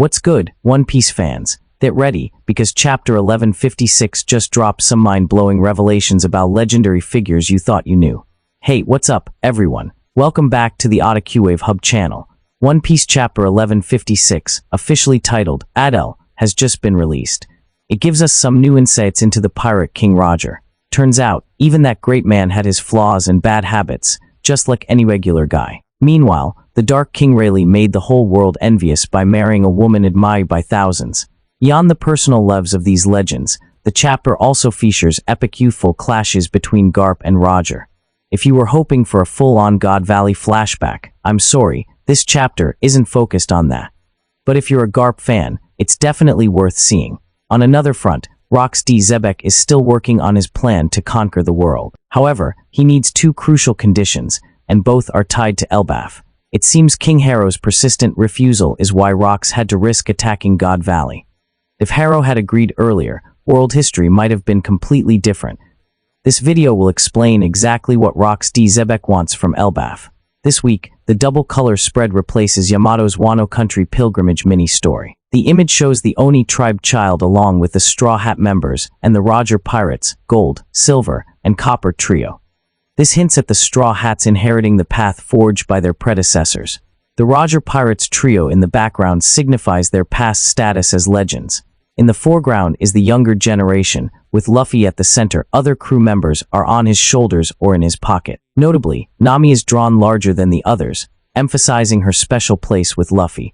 What's good, One Piece fans? Get ready, because Chapter 1156 just dropped some mind-blowing revelations about legendary figures you thought you knew. Hey, what's up, everyone? Welcome back to the Otakuwave Hub channel. One Piece Chapter 1156, officially titled Adele, has just been released. It gives us some new insights into the pirate King Roger. Turns out, even that great man had his flaws and bad habits, just like any regular guy. Meanwhile, the Dark King Rayleigh made the whole world envious by marrying a woman admired by thousands. Beyond the personal loves of these legends, the chapter also features epic youthful clashes between Garp and Roger. If you were hoping for a full-on God Valley flashback, I'm sorry, this chapter isn't focused on that. But if you're a Garp fan, it's definitely worth seeing. On another front, Xebec is still working on his plan to conquer the world. However, he needs two crucial conditions, and both are tied to Elbaf. It seems King Haro's persistent refusal is why Rox had to risk attacking God Valley. If Haro had agreed earlier, world history might have been completely different. This video will explain exactly what Xebec wants from Elbaf. This week, the double color spread replaces Yamato's Wano Country Pilgrimage mini-story. The image shows the Oni tribe child along with the Straw Hat members and the Roger Pirates, Gold, Silver, and Copper trio. This hints at the Straw Hats inheriting the path forged by their predecessors. The Roger Pirates trio in the background signifies their past status as legends. In the foreground is the younger generation, with Luffy at the center. Other crew members are on his shoulders or in his pocket. Notably, Nami is drawn larger than the others, emphasizing her special place with Luffy.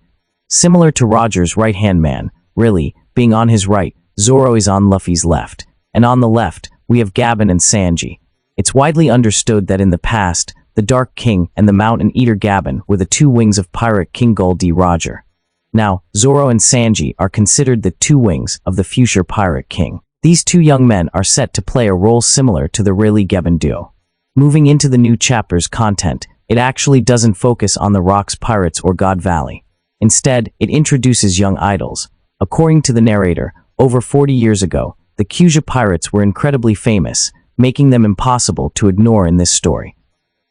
Similar to Roger's right-hand man, Rayleigh, being on his right, Zoro is on Luffy's left. And on the left, we have Gabin and Sanji. It's widely understood that in the past, the Dark King and the Mountain Eater Gabin were the two wings of Pirate King Gol D. Roger. Now, Zoro and Sanji are considered the two wings of the future Pirate King. These two young men are set to play a role similar to the Rayleigh-Gabin duo. Moving into the new chapter's content, it actually doesn't focus on the Rocks Pirates or God Valley. Instead, it introduces young idols. According to the narrator, over 40 years ago, the Kuja Pirates were incredibly famous, making them impossible to ignore in this story.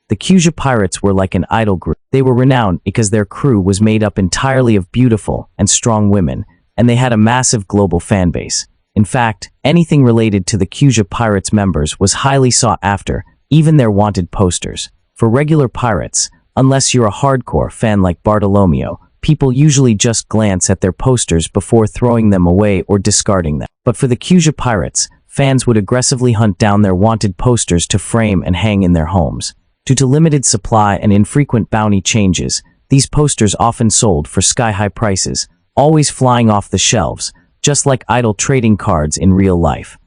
The Kuja Pirates were like an idol group. They were renowned because their crew was made up entirely of beautiful and strong women, and they had a massive global fan base. In fact, anything related to the Kuja Pirates members was highly sought after, even their wanted posters. For regular pirates, unless you're a hardcore fan like Bartolomeo, people usually just glance at their posters before throwing them away or discarding them. But for the Kuja Pirates, fans would aggressively hunt down their wanted posters to frame and hang in their homes. Due to limited supply and infrequent bounty changes, these posters often sold for sky-high prices, always flying off the shelves, just like idol trading cards in real life.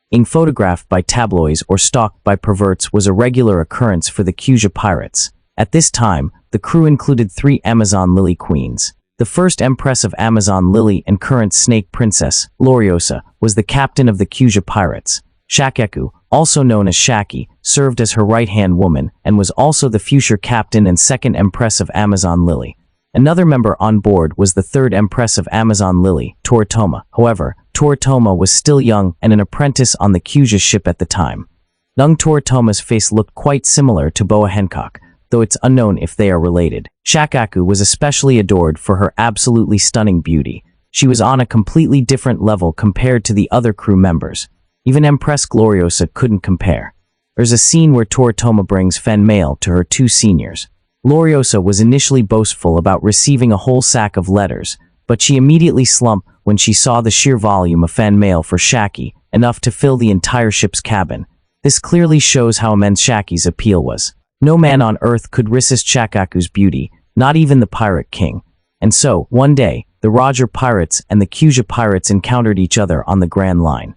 Being photographed by tabloids or stalked by perverts was a regular occurrence for the Kuja Pirates. At this time, the crew included 3 Amazon Lily Queens. The first Empress of Amazon Lily and current Snake Princess, Gloriosa, was the captain of the Kuja Pirates. Shakky, also known as Shakky, served as her right-hand woman and was also the future captain and second Empress of Amazon Lily. Another member on board was the third Empress of Amazon Lily, Toritoma. However, Toritoma was still young and an apprentice on the Kuja ship at the time. Young Toritoma's face looked quite similar to Boa Hancock, though it's unknown if they are related. Shakky was especially adored for her absolutely stunning beauty. She was on a completely different level compared to the other crew members. Even Empress Gloriosa couldn't compare. There's a scene where Toritoma brings fan mail to her 2 seniors. Gloriosa was initially boastful about receiving a whole sack of letters, but she immediately slumped when she saw the sheer volume of fan mail for Shakky, enough to fill the entire ship's cabin. This clearly shows how immense Shakky's appeal was. No man on earth could resist Shakky's beauty, not even the Pirate King. And so, one day, the Roger Pirates and the Kuja Pirates encountered each other on the Grand Line.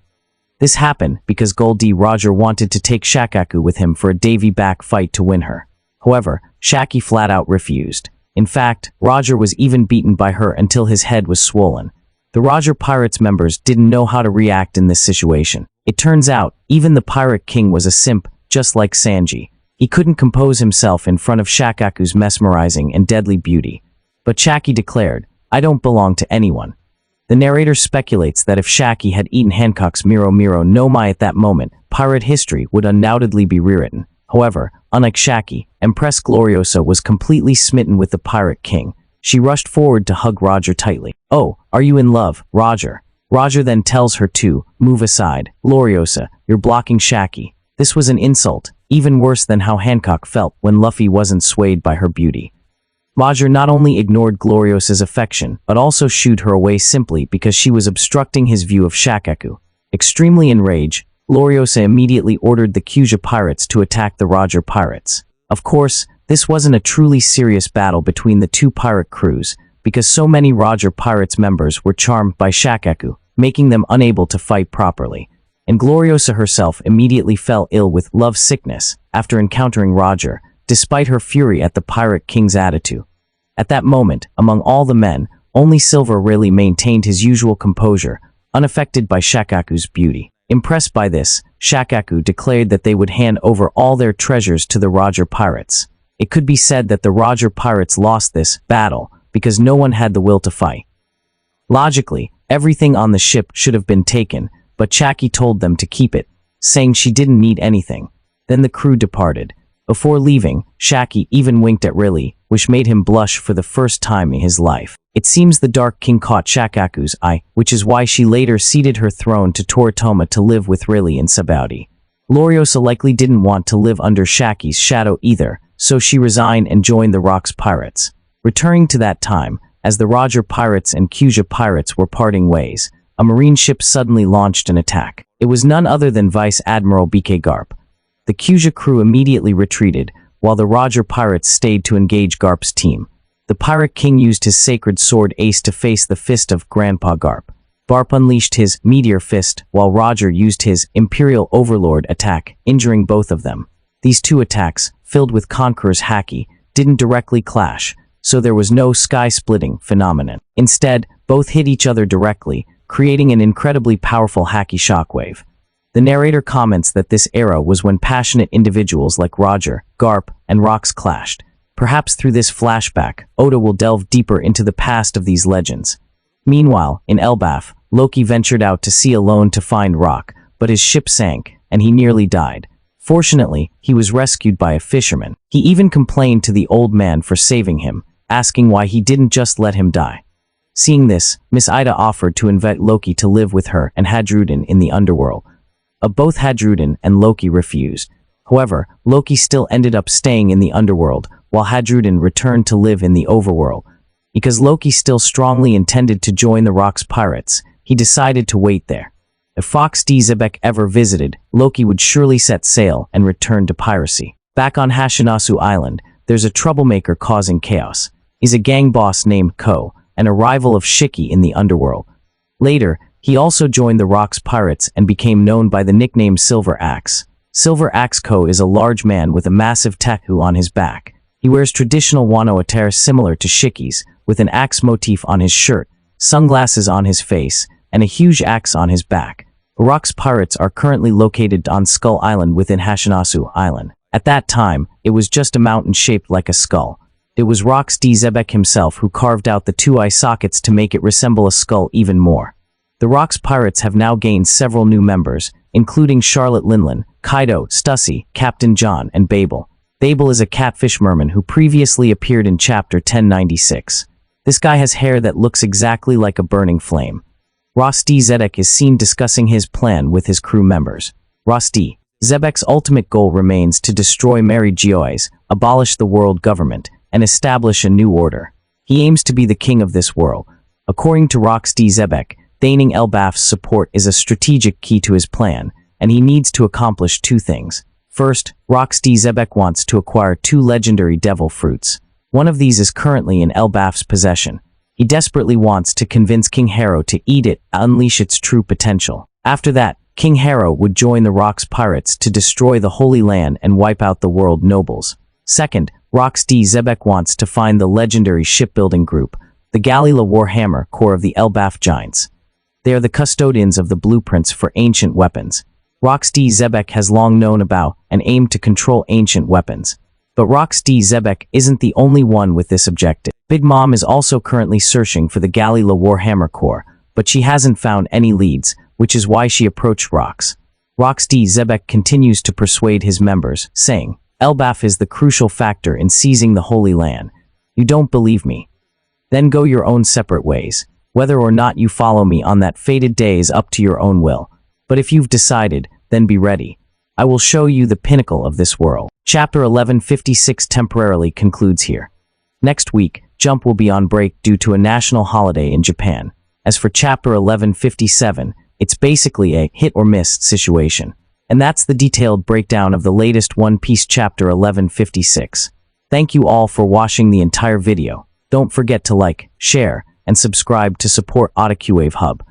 This happened because Gol D. Roger wanted to take Shakky with him for a Davy-back fight to win her. However, Shakky flat-out refused. In fact, Roger was even beaten by her until his head was swollen. The Roger Pirates members didn't know how to react in this situation. It turns out, even the Pirate King was a simp, just like Sanji. He couldn't compose himself in front of Shakky's mesmerizing and deadly beauty. But Shakky declared, "I don't belong to anyone." The narrator speculates that if Shakky had eaten Hancock's Miro no Mai at that moment, pirate history would undoubtedly be rewritten. However, unlike Shakky, Empress Gloriosa was completely smitten with the Pirate King. She rushed forward to hug Roger tightly. "Oh, are you in love, Roger?" Roger then tells her to move aside. "Gloriosa, you're blocking Shakky." This was an insult, even worse than how Hancock felt when Luffy wasn't swayed by her beauty. Roger not only ignored Gloriosa's affection, but also shooed her away simply because she was obstructing his view of Shakky. Extremely enraged, Gloriosa immediately ordered the Kuja Pirates to attack the Roger Pirates. Of course, this wasn't a truly serious battle between the two pirate crews, because so many Roger Pirates members were charmed by Shakky, making them unable to fight properly. And Gloriosa herself immediately fell ill with love sickness after encountering Roger, despite her fury at the Pirate King's attitude. At that moment, among all the men, only Silver Rayleigh maintained his usual composure, unaffected by Shakky's beauty. Impressed by this, Shakky declared that they would hand over all their treasures to the Roger Pirates. It could be said that the Roger Pirates lost this battle because no one had the will to fight. Logically, everything on the ship should have been taken, but Shakky told them to keep it, saying she didn't need anything. Then the crew departed. Before leaving, Shakky even winked at Rayleigh, which made him blush for the first time in his life. It seems the Dark King caught Shakky's eye, which is why she later ceded her throne to Toritoma to live with Rayleigh in Sabaudi. Gloriosa likely didn't want to live under Shakky's shadow either, so she resigned and joined the Rocks Pirates. Returning to that time, as the Roger Pirates and Kuja Pirates were parting ways, a marine ship suddenly launched an attack. It was none other than Vice Admiral BK Garp. The Kuja crew immediately retreated, while the Roger Pirates stayed to engage Garp's team. The Pirate King used his sacred sword Ace to face the fist of Grandpa Garp. Garp unleashed his Meteor Fist, while Roger used his Imperial Overlord attack, injuring both of them. These two attacks, filled with Conqueror's haki, didn't directly clash, so there was no sky-splitting phenomenon. Instead, both hit each other directly, creating an incredibly powerful haki shockwave. The narrator comments that this era was when passionate individuals like Roger, Garp, and Rocks clashed. Perhaps through this flashback, Oda will delve deeper into the past of these legends. Meanwhile, in Elbaf, Loki ventured out to sea alone to find Rock, but his ship sank, and he nearly died. Fortunately, he was rescued by a fisherman. He even complained to the old man for saving him, asking why he didn't just let him die. Seeing this, Miss Ida offered to invite Loki to live with her and Hadruden in the underworld. Both Hadruden and Loki refused. However, Loki still ended up staying in the underworld, while Hadruden returned to live in the overworld. Because Loki still strongly intended to join the Rocks Pirates, he decided to wait there. If Fox D. Xebec ever visited, Loki would surely set sail and return to piracy. Back on Hashinasu Island, there's a troublemaker causing chaos. He's a gang boss named Ko, and a rival of Shakky in the underworld. Later, he also joined the Rocks Pirates and became known by the nickname Silver Axe. Silver Axe Ko is a large man with a massive tattoo on his back. He wears traditional Wano attire similar to Shakky's, with an axe motif on his shirt, sunglasses on his face, and a huge axe on his back. The Rocks Pirates are currently located on Skull Island within Hashinasu Island. At that time, it was just a mountain shaped like a skull. It was Rocks D. Xebec himself who carved out the two eye sockets to make it resemble a skull even more. The Rocks Pirates have now gained several new members, including Charlotte Linlin, Kaido, Stussy, Captain John, and Babel. Babel is a catfish merman who previously appeared in Chapter 1096. This guy has hair that looks exactly like a burning flame. Ross D. Xebec is seen discussing his plan with his crew members. Ross D. Xebec's ultimate goal remains to destroy Mary Geoise, abolish the world government, and establish a new order. He aims to be the king of this world. According to Ross D. Xebec, gaining Elbaf's support is a strategic key to his plan, and he needs to accomplish two things. First, Ross D. Xebec wants to acquire two legendary devil fruits. One of these is currently in Elbaf's possession. He desperately wants to convince King Haro to eat it and unleash its true potential. After that, King Haro would join the Rocks Pirates to destroy the Holy Land and wipe out the world nobles. Second, Ross D. Xebec wants to find the legendary shipbuilding group, the Galila Warhammer Corps of the Elbaf Giants. They are the custodians of the blueprints for ancient weapons. Ross D. Xebec has long known about and aimed to control ancient weapons. But Ross D. Xebec isn't the only one with this objective. Big Mom is also currently searching for the Galila Warhammer Corps, but she hasn't found any leads, which is why she approached Rox. Ross D. Xebec continues to persuade his members, saying, "Elbaf is the crucial factor in seizing the Holy Land. You don't believe me? Then go your own separate ways. Whether or not you follow me on that fated day is up to your own will. But if you've decided, then be ready. I will show you the pinnacle of this world. Chapter 1156 temporarily concludes here. Next week, Jump will be on break due to a national holiday in Japan. As for Chapter 1157, it's basically a hit-or-miss situation. And that's the detailed breakdown of the latest One Piece Chapter 1156. Thank you all for watching the entire video. Don't forget to like, share, and subscribe to support Otakuwave Hub.